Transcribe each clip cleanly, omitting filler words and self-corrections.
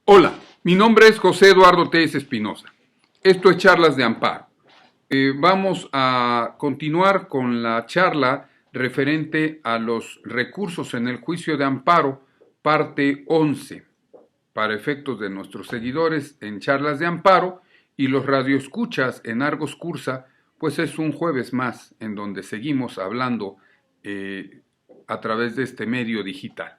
Hola, mi nombre es José Eduardo Telles Espinosa. Esto es Charlas de Amparo. Vamos a continuar con la charla referente a los recursos en el juicio de amparo, parte 11, para efectos de nuestros seguidores en Charlas de Amparo y los radioescuchas en Argos Cursa, pues es un jueves más en donde seguimos hablando a través de este medio digital.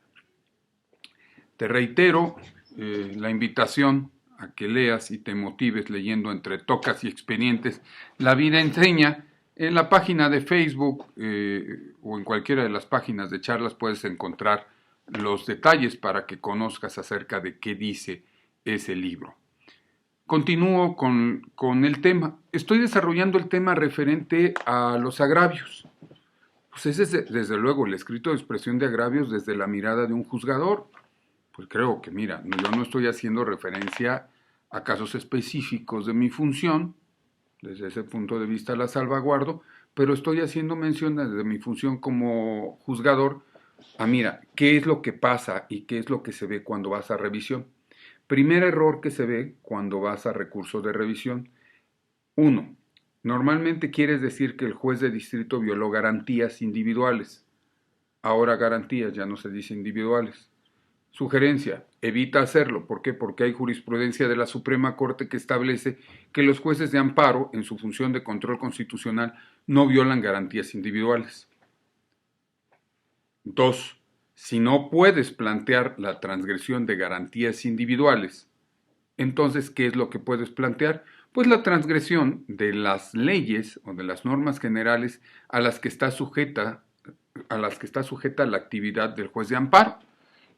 Te reitero la invitación a que leas y te motives leyendo entre tocas y expedientes La vida enseña. En la página de Facebook o en cualquiera de las páginas de charlas puedes encontrar los detalles para que conozcas acerca de qué dice ese libro. Continúo con el tema. Estoy desarrollando el tema referente a los agravios. Pues ese es desde luego el escrito de expresión de agravios desde la mirada de un juzgador. Pues creo que, mira, yo no estoy haciendo referencia a casos específicos de mi función, desde ese punto de vista la salvaguardo, pero estoy haciendo mención desde mi función como juzgador a, mira, qué es lo que pasa y qué es lo que se ve cuando vas a revisión. Primer error que se ve cuando vas a recursos de revisión. 1. Normalmente quieres decir que el juez de distrito violó garantías individuales. Ahora garantías, ya no se dice individuales. Sugerencia, evita hacerlo. ¿Por qué? Porque hay jurisprudencia de la Suprema Corte que establece que los jueces de amparo, en su función de control constitucional, no violan garantías individuales. 2. Si no puedes plantear la transgresión de garantías individuales, entonces, ¿qué es lo que puedes plantear? Pues la transgresión de las leyes o de las normas generales a las que está sujeta la actividad del juez de amparo.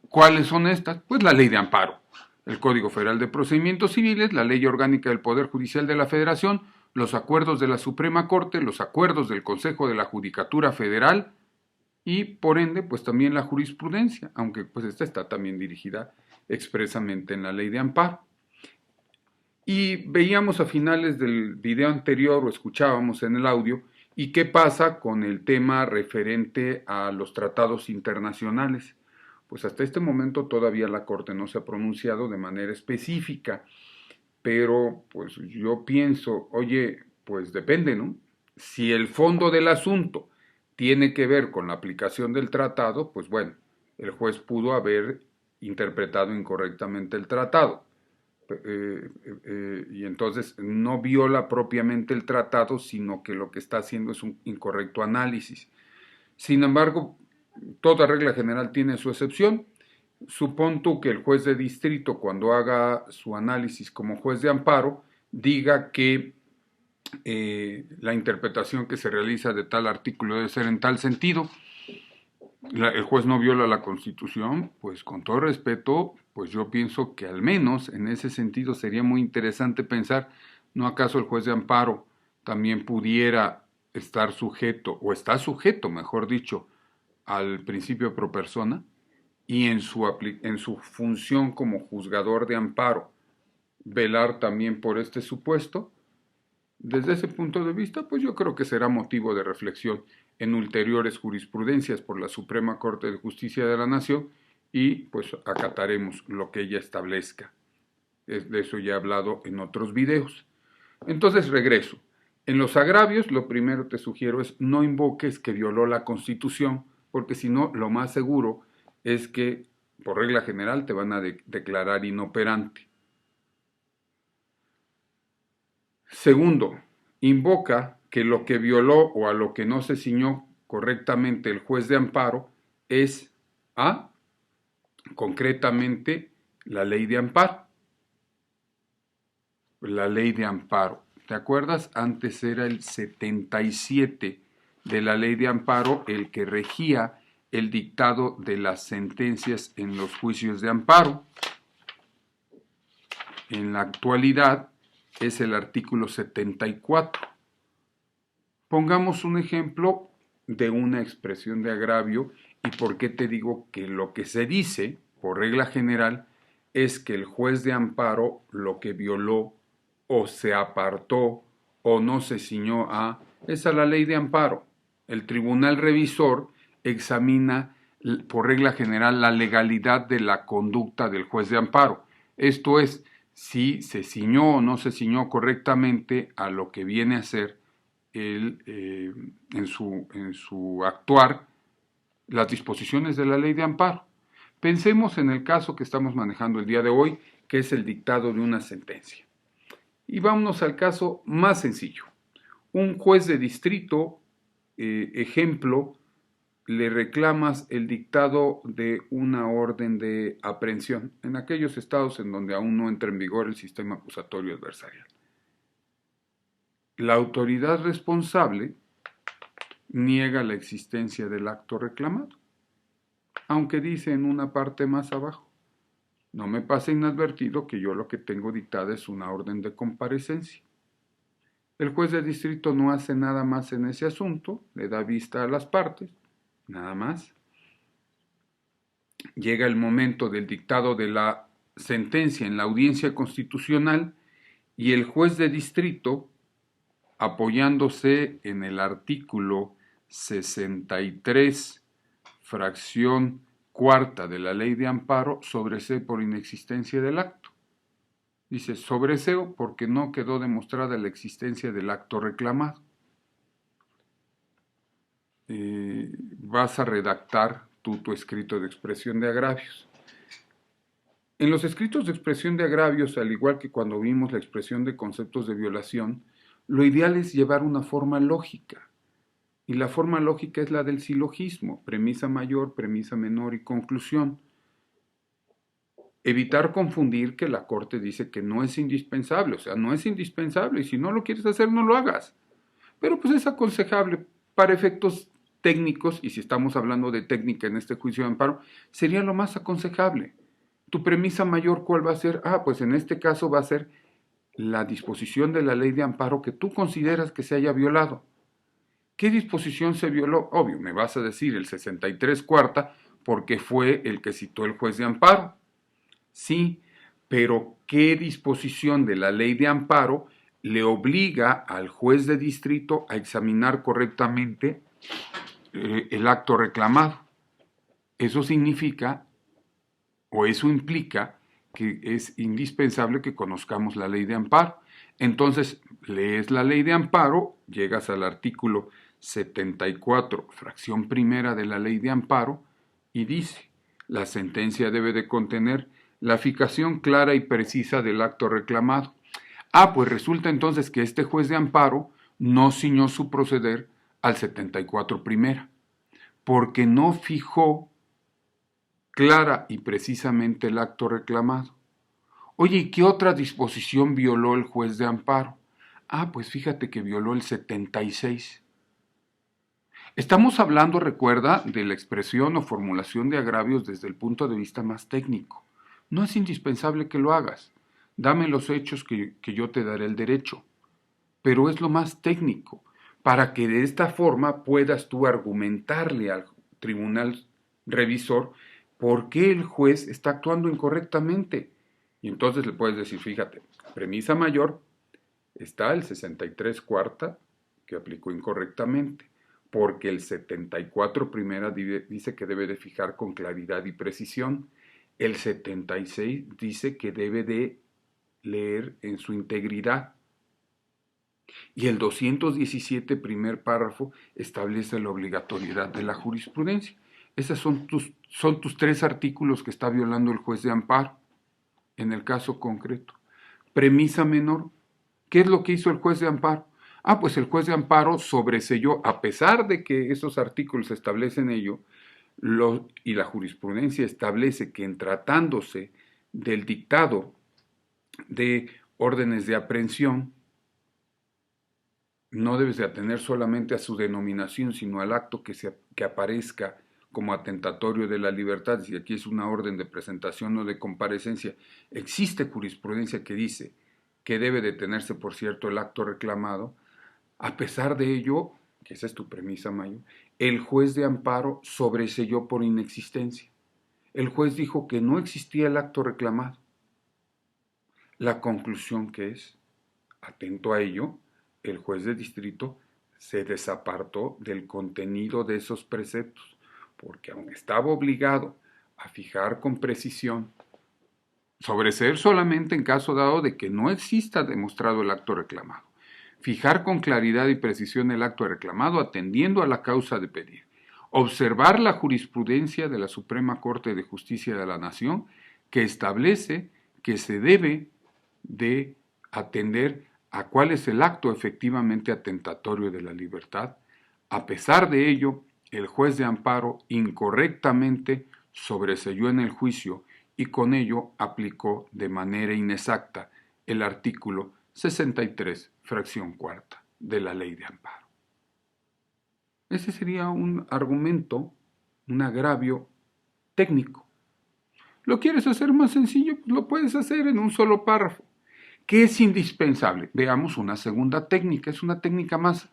¿Cuáles son estas? Pues la ley de amparo, el Código Federal de Procedimientos Civiles, la Ley Orgánica del Poder Judicial de la Federación, los acuerdos de la Suprema Corte, los acuerdos del Consejo de la Judicatura Federal y, por ende, pues también la jurisprudencia, aunque pues esta está también dirigida expresamente en la ley de amparo. Y veíamos a finales del video anterior o escuchábamos en el audio y qué pasa con el tema referente a los tratados internacionales. Pues hasta este momento todavía la Corte no se ha pronunciado de manera específica, pero pues yo pienso, oye, pues depende, ¿no? Si el fondo del asunto tiene que ver con la aplicación del tratado, pues bueno, el juez pudo haber interpretado incorrectamente el tratado. Y entonces no viola propiamente el tratado, sino que lo que está haciendo es un incorrecto análisis. Sin embargo, toda regla general tiene su excepción. Supón tú que el juez de distrito, cuando haga su análisis como juez de amparo, diga que la interpretación que se realiza de tal artículo debe ser en tal sentido. El juez no viola la Constitución, pues con todo respeto, pues yo pienso que al menos en ese sentido sería muy interesante pensar, ¿no acaso el juez de amparo también pudiera estar sujeto, o está sujeto, mejor dicho, al principio pro persona? Y en su función como juzgador de amparo, velar también por este supuesto. Desde ese punto de vista, pues yo creo que será motivo de reflexión en ulteriores jurisprudencias por la Suprema Corte de Justicia de la Nación y pues acataremos lo que ella establezca. De eso ya he hablado en otros videos. Entonces regreso. En los agravios, lo primero te sugiero es no invoques que violó la Constitución, porque si no, lo más seguro es que, por regla general, te van a declarar inoperante. Segundo, invoca que lo que violó o a lo que no se ciñó correctamente el juez de amparo es A, concretamente la ley de amparo. La ley de amparo. ¿Te acuerdas? Antes era el 77 de la ley de amparo el que regía el dictado de las sentencias en los juicios de amparo. En la actualidad es el artículo 74. Pongamos un ejemplo de una expresión de agravio y por qué te digo que lo que se dice, por regla general, es que el juez de amparo lo que violó o se apartó o no se ciñó a, es a la ley de amparo. El tribunal revisor examina por regla general la legalidad de la conducta del juez de amparo. Esto es, si se ciñó o no se ciñó correctamente a lo que viene a ser en su actuar las disposiciones de la ley de amparo. Pensemos en el caso que estamos manejando el día de hoy, que es el dictado de una sentencia. Y vámonos al caso más sencillo. Un juez de distrito, ejemplo, le reclamas el dictado de una orden de aprehensión en aquellos estados en donde aún no entra en vigor el sistema acusatorio adversarial. La autoridad responsable niega la existencia del acto reclamado, aunque dice en una parte más abajo: no me pase inadvertido que yo lo que tengo dictada es una orden de comparecencia. El juez de distrito no hace nada más en ese asunto, le da vista a las partes, nada más. Llega el momento del dictado de la sentencia en la audiencia constitucional y el juez de distrito, apoyándose en el artículo 63, fracción cuarta de la ley de amparo, sobresee por inexistencia del acto. Dice, sobreseo porque no quedó demostrada la existencia del acto reclamado. Vas a redactar tu escrito de expresión de agravios. En los escritos de expresión de agravios, al igual que cuando vimos la expresión de conceptos de violación, lo ideal es llevar una forma lógica. Y la forma lógica es la del silogismo: premisa mayor, premisa menor y conclusión. Evitar confundir que la Corte dice que no es indispensable, o sea, no es indispensable, y si no lo quieres hacer, no lo hagas. Pero pues es aconsejable para efectos técnicos, y si estamos hablando de técnica en este juicio de amparo, sería lo más aconsejable. ¿Tu premisa mayor cuál va a ser? Pues en este caso va a ser la disposición de la ley de amparo que tú consideras que se haya violado. ¿Qué disposición se violó? Obvio, me vas a decir el 63 cuarta, porque fue el que citó el juez de amparo. Sí, pero ¿qué disposición de la ley de amparo le obliga al juez de distrito a examinar correctamente el acto reclamado? Eso significa, o eso implica, que es indispensable que conozcamos la ley de amparo. Entonces, lees la ley de amparo, llegas al artículo 74, fracción primera de la ley de amparo, y dice: la sentencia debe de contener la fijación clara y precisa del acto reclamado. Pues resulta entonces que este juez de amparo no ciñó su proceder al 74 primera, porque no fijó clara y precisamente el acto reclamado. Oye, ¿y qué otra disposición violó el juez de amparo? Pues fíjate que violó el 76. Estamos hablando, recuerda, de la expresión o formulación de agravios desde el punto de vista más técnico. No es indispensable que lo hagas. Dame los hechos que yo te daré el derecho. Pero es lo más técnico, para que de esta forma puedas tú argumentarle al tribunal revisor por qué el juez está actuando incorrectamente. Y entonces le puedes decir, fíjate, premisa mayor, está el 63 cuarta, que aplicó incorrectamente, porque el 74 primera dice que debe de fijar con claridad y precisión. El 76 dice que debe de leer en su integridad. Y el 217, primer párrafo, establece la obligatoriedad de la jurisprudencia. Esos son tus tres artículos que está violando el juez de amparo en el caso concreto. Premisa menor. ¿Qué es lo que hizo el juez de amparo? Pues el juez de amparo sobreseyó, a pesar de que esos artículos establecen ello, y la jurisprudencia establece que en tratándose del dictado de órdenes de aprehensión, no debes de atener solamente a su denominación, sino al acto que aparezca como atentatorio de la libertad. Si aquí es una orden de presentación o de comparecencia, existe jurisprudencia que dice que debe de tenerse, por cierto, el acto reclamado. A pesar de ello, que esa es tu premisa mayor, el juez de amparo sobreseyó por inexistencia. El juez dijo que no existía el acto reclamado. La conclusión que es, atento a ello, el juez de distrito se desapartó del contenido de esos preceptos, porque aun estaba obligado a fijar con precisión Sobreseer solamente en caso dado de que no exista demostrado el acto reclamado. Fijar con claridad y precisión el acto reclamado atendiendo a la causa de pedir. Observar la jurisprudencia de la Suprema Corte de Justicia de la Nación que establece que se debe de atender a cuál es el acto efectivamente atentatorio de la libertad. A pesar de ello, el juez de amparo incorrectamente sobreseyó en el juicio y con ello aplicó de manera inexacta el artículo 63, fracción cuarta de la ley de amparo. Ese sería un argumento, un agravio técnico. ¿Lo quieres hacer más sencillo? Pues lo puedes hacer en un solo párrafo. ¿Qué es indispensable? Veamos una segunda técnica, es una técnica más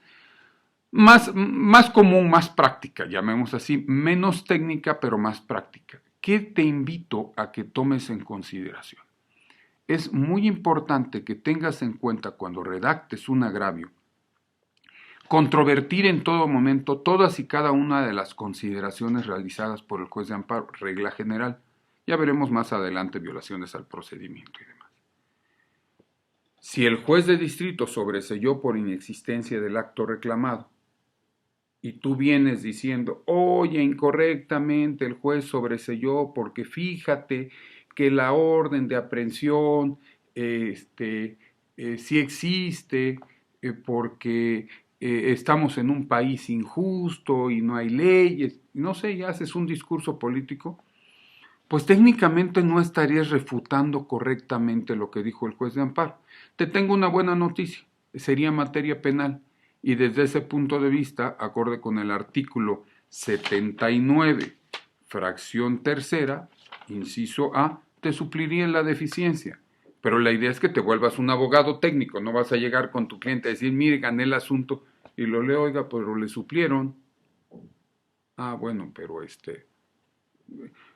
común, más práctica, llamemos así, menos técnica pero más práctica. ¿Qué te invito a que tomes en consideración? Es muy importante que tengas en cuenta cuando redactes un agravio, controvertir en todo momento todas y cada una de las consideraciones realizadas por el juez de amparo, regla general. Ya veremos más adelante violaciones al procedimiento y demás. Si el juez de distrito sobreseyó por inexistencia del acto reclamado, y tú vienes diciendo, oye, incorrectamente el juez sobreseyó porque fíjate que la orden de aprehensión sí existe porque estamos en un país injusto y no hay leyes, no sé, y haces un discurso político, pues técnicamente no estarías refutando correctamente lo que dijo el juez de amparo. Te tengo una buena noticia, sería materia penal. Y desde ese punto de vista, acorde con el artículo 79, fracción tercera, inciso A, te supliría la deficiencia. Pero la idea es que te vuelvas un abogado técnico, no vas a llegar con tu cliente a decir, mire, gané el asunto, y lo leo, oiga, pero le suplieron. Ah, bueno, pero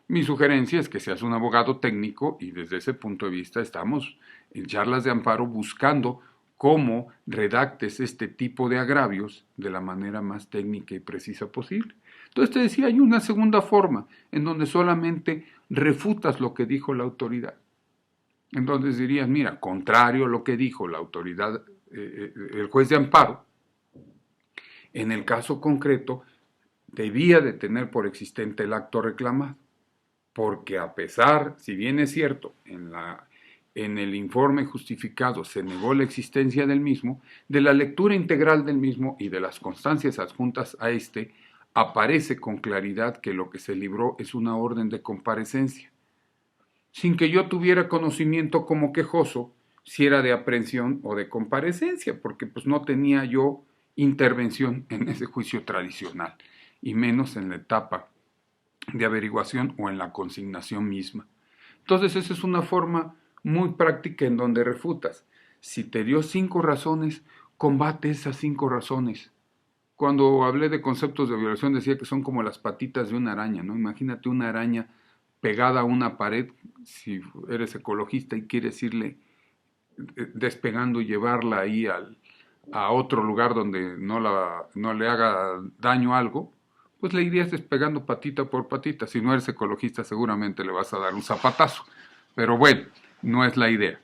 mi sugerencia es que seas un abogado técnico y desde ese punto de vista estamos en charlas de amparo buscando cómo redactes este tipo de agravios de la manera más técnica y precisa posible. Entonces te decía, hay una segunda forma en donde solamente refutas lo que dijo la autoridad. Entonces dirías, mira, contrario a lo que dijo la autoridad, el juez de amparo, en el caso concreto debía de tener por existente el acto reclamado, porque a pesar, si bien es cierto, en el informe justificado se negó la existencia del mismo, de la lectura integral del mismo y de las constancias adjuntas a aparece con claridad que lo que se libró es una orden de comparecencia, sin que yo tuviera conocimiento como quejoso si era de aprehensión o de comparecencia, porque pues no tenía yo intervención en ese juicio tradicional, y menos en la etapa de averiguación o en la consignación misma. Entonces esa es una forma muy práctica en donde refutas. Si te dio 5 razones, combate esas 5 razones. Cuando hablé de conceptos de violación decía que son como las patitas de una araña, ¿no? Imagínate una araña pegada a una pared, si eres ecologista y quieres irle despegando y llevarla ahí a otro lugar donde no le haga daño algo, pues la irías despegando patita por patita. Si no eres ecologista seguramente le vas a dar un zapatazo, pero bueno, no es la idea.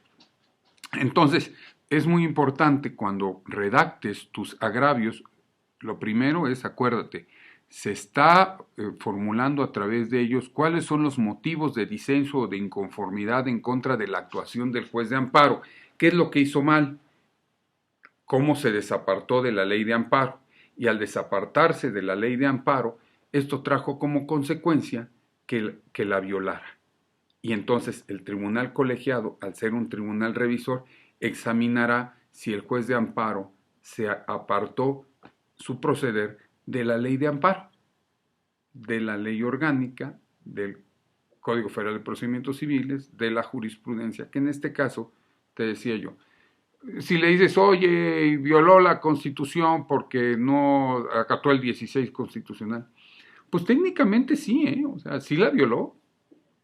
Entonces, es muy importante cuando redactes tus agravios, lo primero es, acuérdate, se está formulando a través de ellos cuáles son los motivos de disenso o de inconformidad en contra de la actuación del juez de amparo. ¿Qué es lo que hizo mal? ¿Cómo se desapartó de la ley de amparo? Y al desapartarse de la ley de amparo, esto trajo como consecuencia que la violara. Y entonces el tribunal colegiado, al ser un tribunal revisor, examinará si el juez de amparo se apartó su proceder de la ley de amparo, de la ley orgánica, del Código Federal de Procedimientos Civiles, de la jurisprudencia, que en este caso, te decía yo, si le dices, oye, violó la Constitución porque no acató el 16 constitucional, pues técnicamente sí, o sea, sí la violó,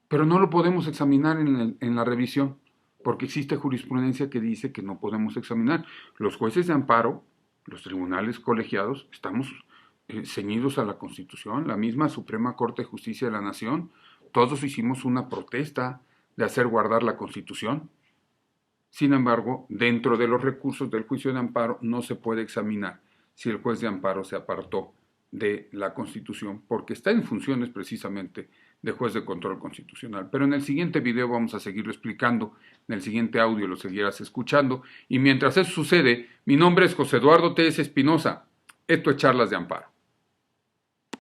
pero no lo podemos examinar en la revisión, porque existe jurisprudencia que dice que no podemos examinar. Los jueces de amparo, los tribunales colegiados, estamos ceñidos a la Constitución, la misma Suprema Corte de Justicia de la Nación, todos hicimos una protesta de hacer guardar la Constitución. Sin embargo, dentro de los recursos del juicio de amparo no se puede examinar si el juez de amparo se apartó de la Constitución, porque está en funciones precisamente de juez de control constitucional. Pero en el siguiente video vamos a seguirlo explicando, en el siguiente audio lo seguirás escuchando, y mientras eso sucede, mi nombre es José Eduardo T.S. Espinosa. Esto es Charlas de Amparo.